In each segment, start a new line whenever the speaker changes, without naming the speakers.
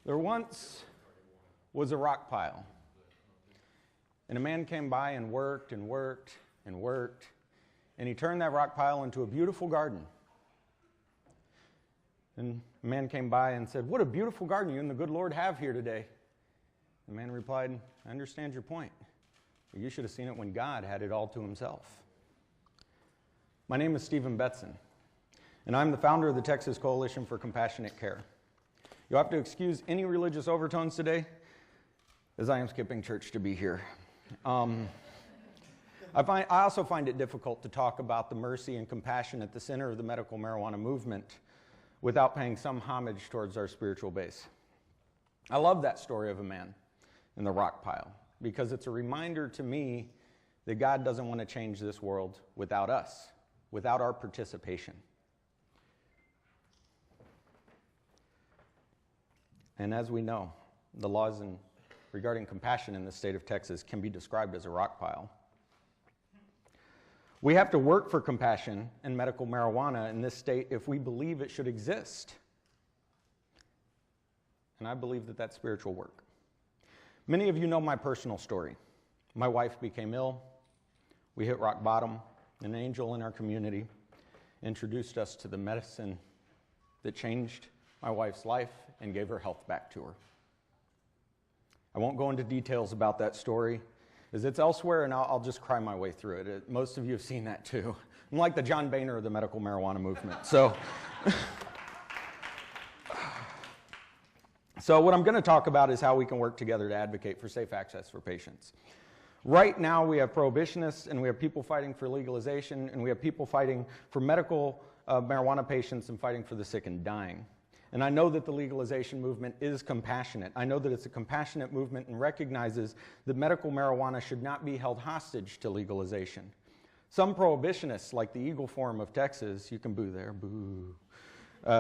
There once was a rock pile, and a man came by and worked and worked and worked, and he turned that rock pile into a beautiful garden. And a man came by and said, "What a beautiful garden you and the good Lord have here today." The man replied, "I understand your point, but you should have seen it when God had it all to himself." My name is Stephen Betson, and I'm the founder of the Texas Coalition for Compassionate Care. You'll have to excuse any religious overtones today, as I am skipping church to be here. I also find it difficult to talk about the mercy and compassion at the center of the medical marijuana movement without paying some homage towards our spiritual base. I love that story of a man in the rock pile because it's a reminder to me that God doesn't want to change this world without us, without our participation. And as we know, the laws regarding compassion in the state of Texas can be described as a rock pile. We have to work for compassion and medical marijuana in this state if we believe it should exist. And I believe that that's spiritual work. Many of you know my personal story. My wife became ill. We hit rock bottom. An angel in our community introduced us to the medicine that changed my wife's life and gave her health back to her. I won't go into details about that story, as it's elsewhere, and I'll just cry my way through it. Most of you have seen that too. I'm like the John Boehner of the medical marijuana movement. So what I'm going to talk about is how we can work together to advocate for safe access for patients. Right now, we have prohibitionists, and we have people fighting for legalization, and we have people fighting for medical marijuana patients and fighting for the sick and dying. And I know that the legalization movement is compassionate. I know that it's a compassionate movement and recognizes that medical marijuana should not be held hostage to legalization. Some prohibitionists, like the Eagle Forum of Texas, you can boo there, boo,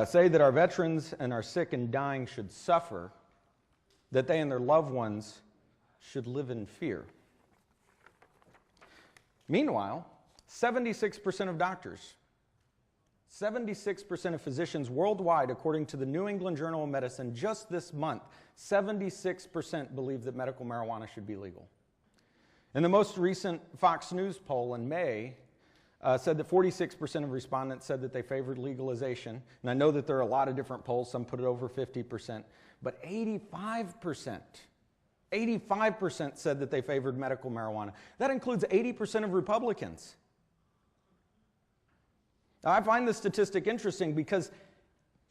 say that our veterans and our sick and dying should suffer, that they and their loved ones should live in fear. Meanwhile, 76% of doctors, 76% of physicians worldwide, according to the New England Journal of Medicine, just this month, 76% believe that medical marijuana should be legal. In the most recent Fox News poll in May, said that 46% of respondents said that they favored legalization. And I know that there are a lot of different polls, some put it over 50%, but 85% said that they favored medical marijuana. That includes 80% of Republicans. Now, I find this statistic interesting because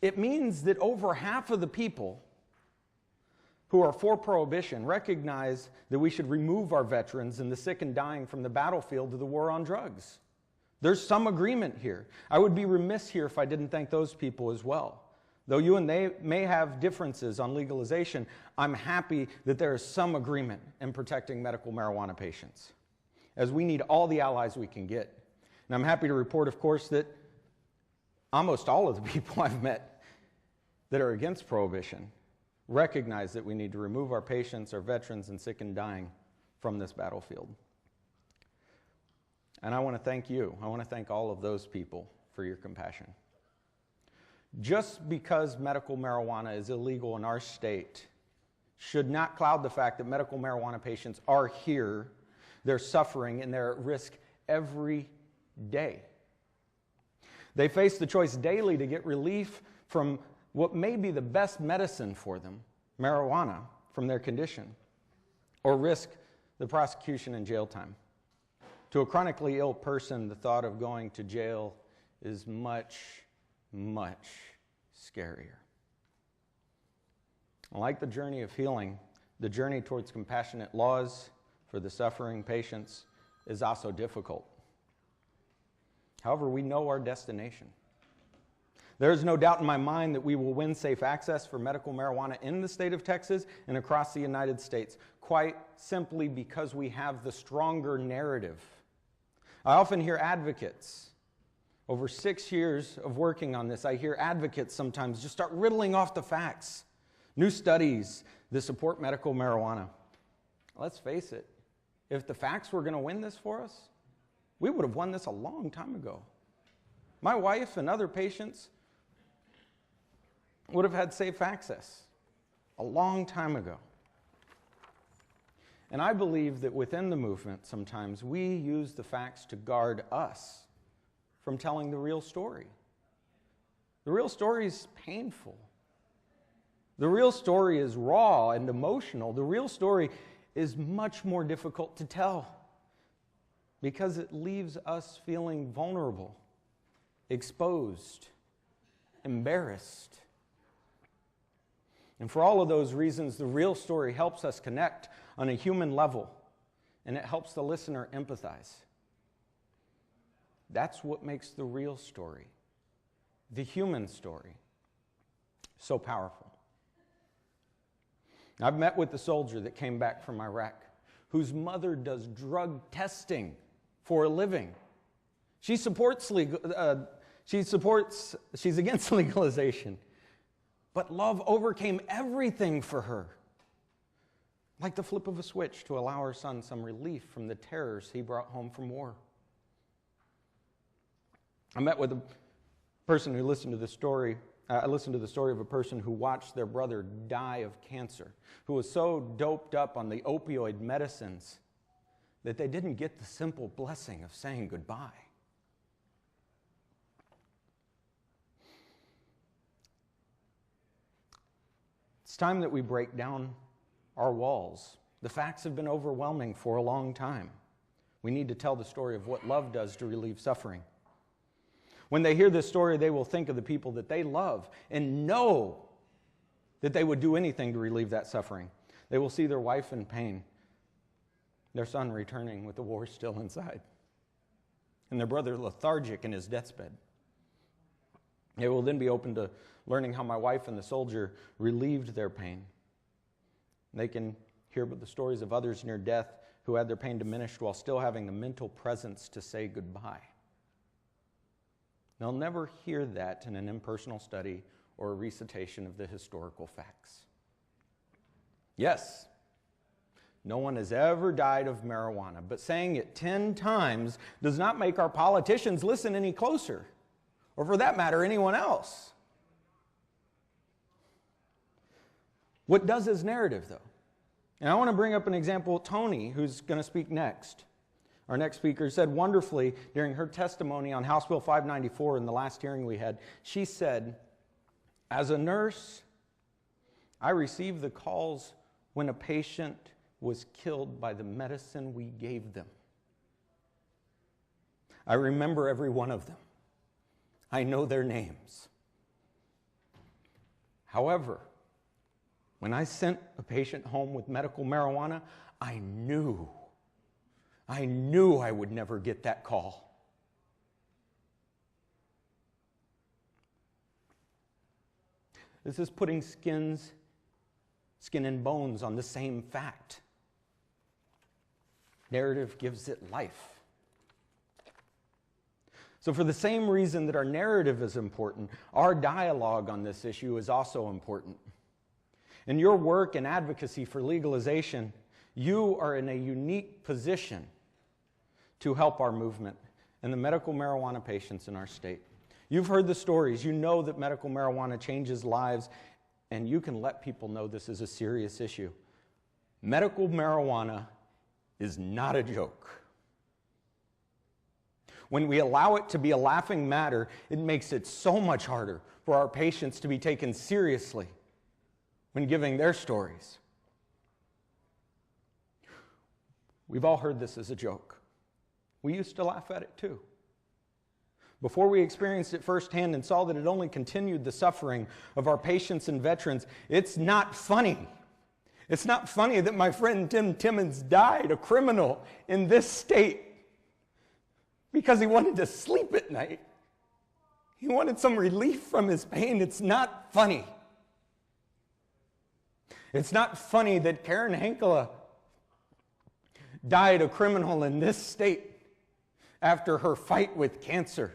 it means that over half of the people who are for prohibition recognize that we should remove our veterans and the sick and dying from the battlefield of the war on drugs. There's some agreement here. I would be remiss here if I didn't thank those people as well. Though you and they may have differences on legalization, I'm happy that there is some agreement in protecting medical marijuana patients, as we need all the allies we can get. And I'm happy to report, of course, that almost all of the people I've met that are against prohibition recognize that we need to remove our patients, our veterans, and sick and dying from this battlefield. And I want to thank you. I want to thank all of those people for your compassion. Just because medical marijuana is illegal in our state should not cloud the fact that medical marijuana patients are here, they're suffering, and they're at risk every day. They face the choice daily to get relief from what may be the best medicine for them, marijuana, from their condition, or risk the prosecution and jail time. To a chronically ill person, the thought of going to jail is much, much scarier. Like the journey of healing, the journey towards compassionate laws for the suffering patients is also difficult. However, we know our destination. There is no doubt in my mind that we will win safe access for medical marijuana in the state of Texas and across the United States, quite simply because we have the stronger narrative. I often hear advocates, over 6 years of working on this, I hear advocates sometimes just start riddling off the facts, new studies that support medical marijuana. Let's face it, if the facts were going to win this for us, we would have won this a long time ago. My wife and other patients would have had safe access a long time ago. And I believe that within the movement, sometimes we use the facts to guard us from telling the real story. The real story is painful. The real story is raw and emotional. The real story is much more difficult to tell because it leaves us feeling vulnerable, exposed, embarrassed. And for all of those reasons, the real story helps us connect on a human level, and it helps the listener empathize. That's what makes the real story, the human story, so powerful. I've met with the soldier that came back from Iraq, whose mother does drug testing for a living. She's against legalization, but love overcame everything for her, like the flip of a switch to allow her son some relief from the terrors he brought home from war. I met with a person who listened to the story. I listened to the story of a person who watched their brother die of cancer, who was so doped up on the opioid medicines that they didn't get the simple blessing of saying goodbye. It's time that we break down our walls. The facts have been overwhelming for a long time. We need to tell the story of what love does to relieve suffering. When they hear this story, they will think of the people that they love and know that they would do anything to relieve that suffering. They will see their wife in pain, their son returning with the war still inside, and their brother lethargic in his deathbed. They will then be open to learning how my wife and the soldier relieved their pain. They can hear about the stories of others near death who had their pain diminished while still having the mental presence to say goodbye. They'll never hear that in an impersonal study or a recitation of the historical facts. Yes, no one has ever died of marijuana, but saying it 10 times does not make our politicians listen any closer, or for that matter, anyone else. What does is narrative, though. And I want to bring up an example. Tony, who's going to speak next. Our next speaker said wonderfully during her testimony on House Bill 594 in the last hearing we had. She said, as a nurse, I received the calls when a patient was killed by the medicine we gave them. I remember every one of them. I know their names. However, when I sent a patient home with medical marijuana, I knew I would never get that call. This is putting skin and bones on the same fact. Narrative gives it life. So for the same reason that our narrative is important, our dialogue on this issue is also important. In your work and advocacy for legalization, you are in a unique position to help our movement and the medical marijuana patients in our state. You've heard the stories. You know that medical marijuana changes lives, and you can let people know this is a serious issue. Medical marijuana is not a joke. When we allow it to be a laughing matter, it makes it so much harder for our patients to be taken seriously when giving their stories. We've all heard this as a joke. We used to laugh at it too. Before we experienced it firsthand and saw that it only continued the suffering of our patients and veterans, it's not funny. It's not funny that my friend Tim Timmons died, a criminal in this state, because he wanted to sleep at night. He wanted some relief from his pain. It's not funny. It's not funny that Karen Henkela died a criminal in this state after her fight with cancer.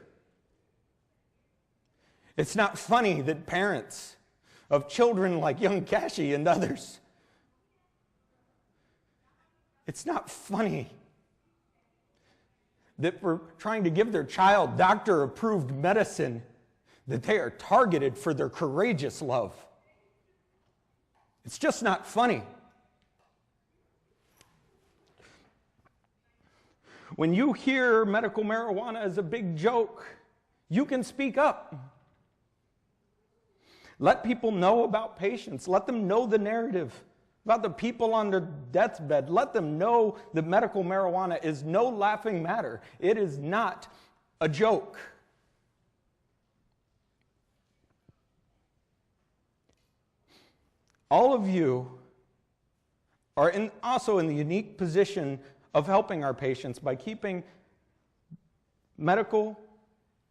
It's not funny that parents of children like young Cassie and others, it's not funny that for trying to give their child doctor-approved medicine, that they are targeted for their courageous love. It's just not funny. When you hear medical marijuana as a big joke, you can speak up. Let people know about patients. Let them know the narrative about the people on their deathbed. Let them know that medical marijuana is no laughing matter. It is not a joke. All of you are also in the unique position of helping our patients by keeping medical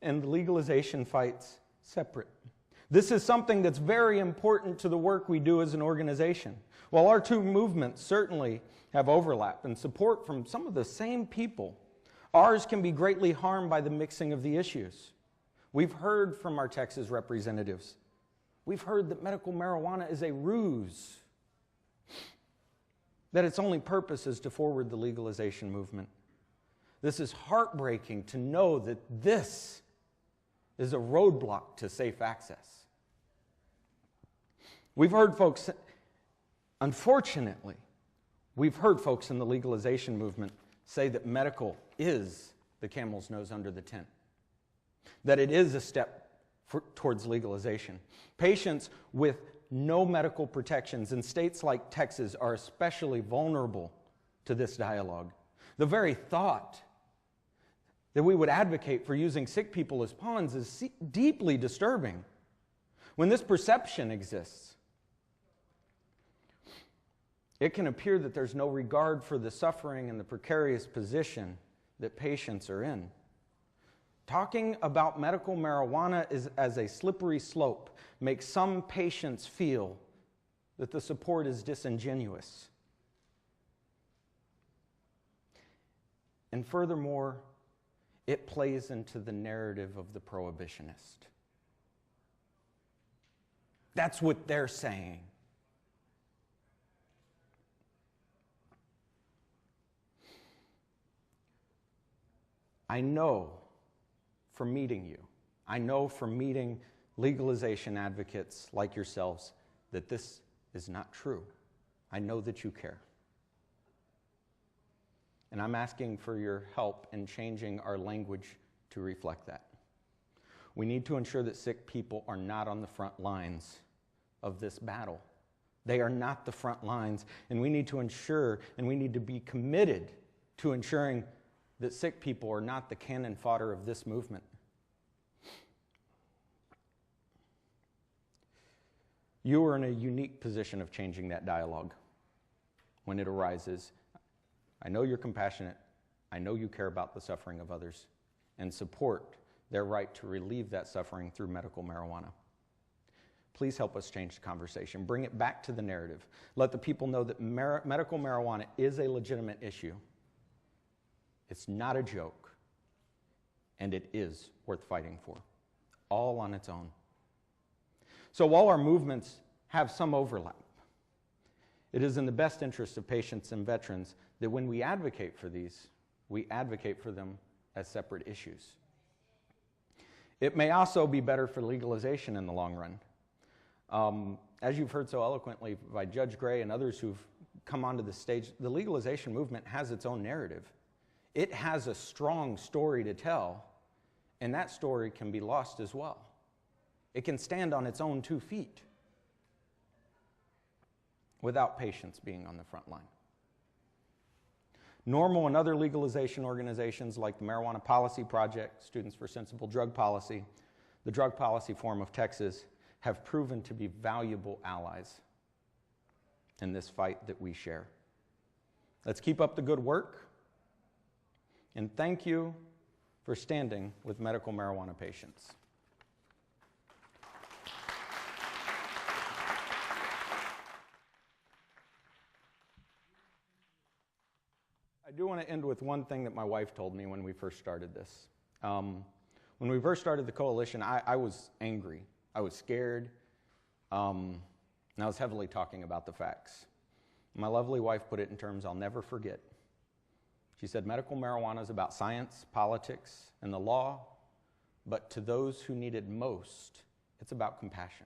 and legalization fights separate. This is something that's very important to the work we do as an organization. While our two movements certainly have overlap and support from some of the same people, ours can be greatly harmed by the mixing of the issues. We've heard from our Texas representatives. We've heard that medical marijuana is a ruse, that its only purpose is to forward the legalization movement. This is heartbreaking to know that this is a roadblock to safe access. We've heard folks, unfortunately, we've heard folks in the legalization movement say that medical is the camel's nose under the tent, that it is a step towards legalization. Patients with no medical protections in states like Texas are especially vulnerable to this dialogue. The very thought that we would advocate for using sick people as pawns is deeply disturbing. When this perception exists, it can appear that there's no regard for the suffering and the precarious position that patients are in. Talking about medical marijuana as a slippery slope makes some patients feel that the support is disingenuous. And furthermore, it plays into the narrative of the prohibitionist. That's what they're saying. I know from meeting you, I know from meeting legalization advocates like yourselves that this is not true. I know that you care. And I'm asking for your help in changing our language to reflect that. We need to ensure that sick people are not on the front lines of this battle. They are not the front lines, and we need to ensure, and we need to be committed to ensuring that sick people are not the cannon fodder of this movement. You are in a unique position of changing that dialogue when it arises. I know you're compassionate. I know you care about the suffering of others and support their right to relieve that suffering through medical marijuana. Please help us change the conversation. Bring it back to the narrative. Let the people know that medical marijuana is a legitimate issue. It's not a joke, and it is worth fighting for, all on its own. So while our movements have some overlap, it is in the best interest of patients and veterans that when we advocate for these, we advocate for them as separate issues. It may also be better for legalization in the long run. As you've heard so eloquently by Judge Gray and others who've come onto the stage, the legalization movement has its own narrative. It has a strong story to tell, and that story can be lost as well. It can stand on its own 2 feet without patients being on the front line. NORML and other legalization organizations like the Marijuana Policy Project, Students for Sensible Drug Policy, the Drug Policy Forum of Texas, have proven to be valuable allies in this fight that we share. Let's keep up the good work, and thank you for standing with medical marijuana patients. I do want to end with one thing that my wife told me when we first started this. When we first started the coalition, I was angry. I was scared, and I was heavily talking about the facts. My lovely wife put it in terms I'll never forget. She said, medical marijuana is about science, politics, and the law, but to those who need it most, it's about compassion.